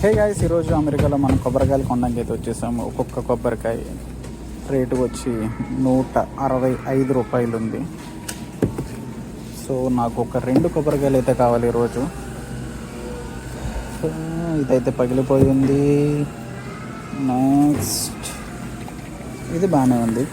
Hey guys, ఈరోజు అమెరికాలో మనం కొబ్బరికాయలు కొనడానికి అయితే వచ్చేసాము. ఒక్కొక్క కొబ్బరికాయ రేటు వచ్చి 165 రూపాయలు ఉంది. సో నాకు ఒక 2 కొబ్బరికాయలు అయితే కావాలి ఈరోజు. ఇదైతే పగిలిపోయింది. నెక్స్ట్ ఇది బాగానే ఉంది.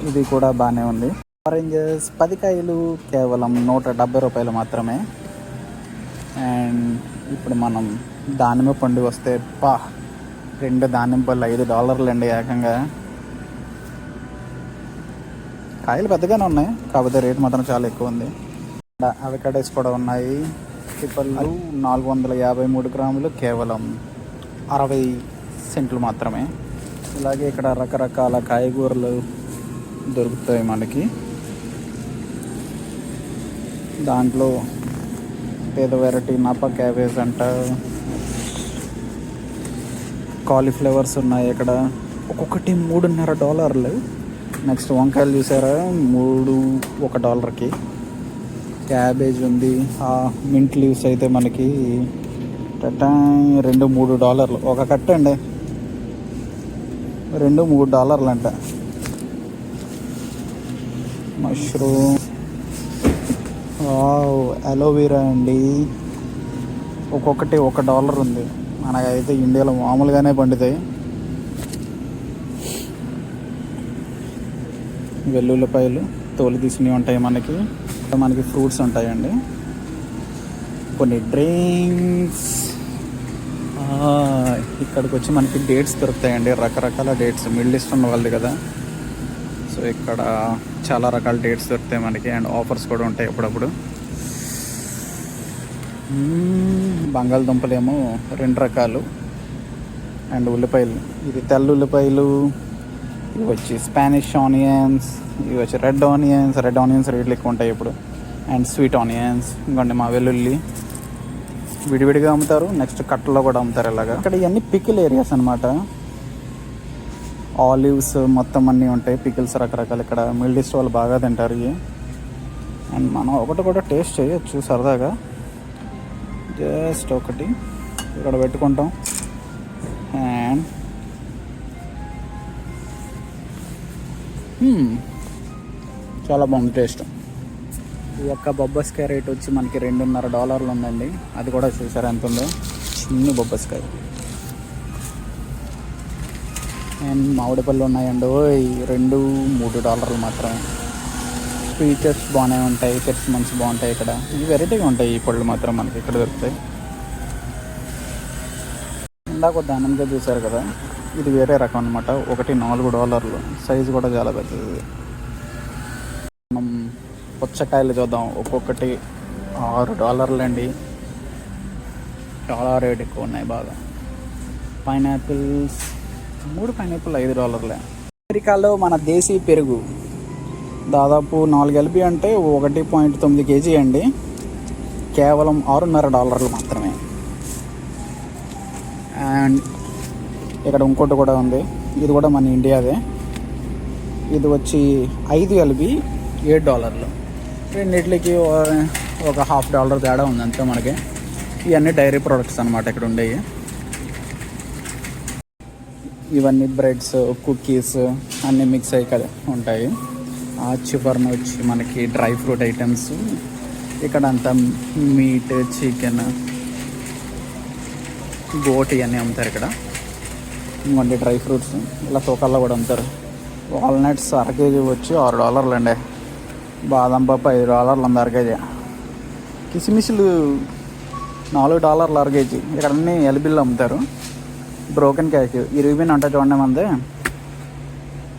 ఇది కూడా బాగానే ఉంది. ఆరెంజెస్ 10 కాయలు కేవలం 170 రూపాయలు మాత్రమే. అండ్ ఇప్పుడు మనం దానిమ్మ పండు వస్తే 2 దానిమ్మ పళ్ళు $5 అండి ఏకంగా. కాయలు పెద్దగానే ఉన్నాయి, కాకపోతే రేటు మాత్రం చాలా ఎక్కువ ఉంది. అవకాడోస్ కూడా ఉన్నాయి. పళ్ళు 453 గ్రాములు కేవలం 60 సెంట్లు మాత్రమే. ఇలాగే ఇక్కడ రకరకాల కాయగూరలు దొరుకుతాయి మనకి. దాంట్లో ఏదో వెరైటీ నప క్యాబేజ్ అంట, కాలీఫ్లవర్స్ ఉన్నాయి ఇక్కడ. ఒక్కొక్కటి $3.50. నెక్స్ట్ వంకాయలు చూసారా, $1 క్యాబేజ్ ఉంది. మింట్ లీవ్స్ అయితే మనకి $2-3 ఒక కట్ట అండి. $2-3 అంట. మష్రూమ్, అలోవెరా అండి, ఒక్కొక్కటి $1 ఉంది. మనకైతే ఇండియాలో మామూలుగానే పండుతాయి. వెల్లుల్లిపాయలు తోలు తీసినవి ఉంటాయి మనకి ఫ్రూట్స్ ఉంటాయండి. కొన్ని డ్రింక్స్. ఇక్కడికి వచ్చి మనకి డేట్స్ దొరుకుతాయండి, రకరకాల డేట్స్. మిడిల్ ఈస్ట్ ఉన్న వాళ్ళది కదా, సో ఇక్కడ చాలా రకాల డేట్స్ దొరుకుతాయి మనకి. అండ్ ఆఫర్స్ కూడా ఉంటాయి అప్పుడప్పుడు. బంగాళదుంపలు ఏమో 2 రకాలు. అండ్ ఉల్లిపాయలు, ఇది తెల్ల ఉల్లిపాయలు, ఇవి వచ్చి స్పానిష్ ఆనియన్స్, ఇవి వచ్చి రెడ్ ఆనియన్స్ రేట్లు ఎక్కువ ఉంటాయి ఇప్పుడు. And sweet onions. ఇంకోండి మా వెల్లుల్లి విడివిడిగా అమ్ముతారు, నెక్స్ట్ కట్టలో కూడా అమ్ముతారు. ఇలాగా ఇక్కడ ఇవన్నీ పికిల్ ఏరియాస్ అనమాట. ఆలివ్స్ మొత్తం అన్నీ ఉంటాయి, పికిల్స్ రకరకాలు. ఇక్కడ మిడిల్ ఈస్ట్ వాళ్ళు బాగా తింటారు ఇవి. అండ్ మనం ఒకటి కూడా టేస్ట్ చేయొచ్చు సరదాగా. జస్ట్ ఒకటి ఇక్కడ పెట్టుకుంటాం. అండ్ చాలా బాగుంది టేస్ట్. ఈ యొక్క బొబ్బస్కాయ రేట్ వచ్చి మనకి $2.50 ఉందండి. అది కూడా చూసారా ఎంత ఉందో, చిన్న బొబ్బస్కాయ. అండ్ మామిడి పళ్ళు ఉన్నాయండి, $2-3 మాత్రమే. పీచెస్ బాగానే ఉంటాయి, పెర్సిమన్స్ బాగుంటాయి ఇక్కడ. ఇవి వెరైటీగా ఉంటాయి ఈ పళ్ళు మాత్రం మనకి ఇక్కడ దొరుకుతాయి. ఇందాక దానిమ్మగా చూసారు కదా, ఇది వేరే రకం అనమాట. ఒకటి $4. సైజు కూడా చాలా పెద్దది. మనం పుచ్చకాయలు చూద్దాం. ఒక్కొక్కటి $6 అండి. చాలా రేట్ ఎక్కువ ఉన్నాయి బాగా. Pineapples, 3 pineapple $5. అమెరికాలో మన దేశీ పెరుగు దాదాపు 4 LP అంటే 1.9 kg అండి, కేవలం $6.50 మాత్రమే. అండ్ ఇక్కడ ఇంకోటి కూడా ఉంది, ఇది కూడా మన ఇండియాదే. ఇది వచ్చి 5 LP $7. రెండిట్లకి ఒక $0.50 తేడా ఉంది అంతే మనకి. ఇవన్నీ డైరీ ప్రొడక్ట్స్ అనమాట ఇక్కడ ఉండేవి. ఇవన్నీ బ్రెడ్స్, కుకీస్ అన్నీ మిక్స్ అయ్యి ఉంటాయి. ఆ చివరన వచ్చి మనకి డ్రై ఫ్రూట్ ఐటమ్స్. ఇక్కడ అంతా మీట్, చికెన్, గోట్ ఇవన్నీ అమ్ముతారు ఇక్కడ. ఇంకొంటి డ్రై ఫ్రూట్స్ ఇలా తూకాల్లో కూడా అమ్ముతారు. వాల్నట్స్ అర కేజీ వచ్చి $6 అండి. బాదం పప్పు $5 ఉంది అర కేజీ. కిస్మిస్లు $4 అర కేజీ. ఇక్కడ అన్నీ ఎల్బిల్లో అమ్ముతారు. బ్రోకెన్ కేక్, ఈ రిబిన్ అంట చూడండి మంది,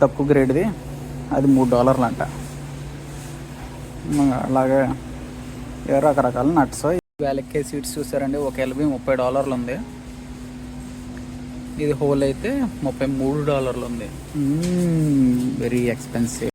తక్కువ గ్రేడ్ది, అది $3 అంట. అలాగే రకరకాల నట్స్. వ్యాలెక్కే సీడ్స్ చూసారండి, ఒక LP $30 ఉంది. ఇది హోల్ అయితే $33 ఉంది. Very expensive.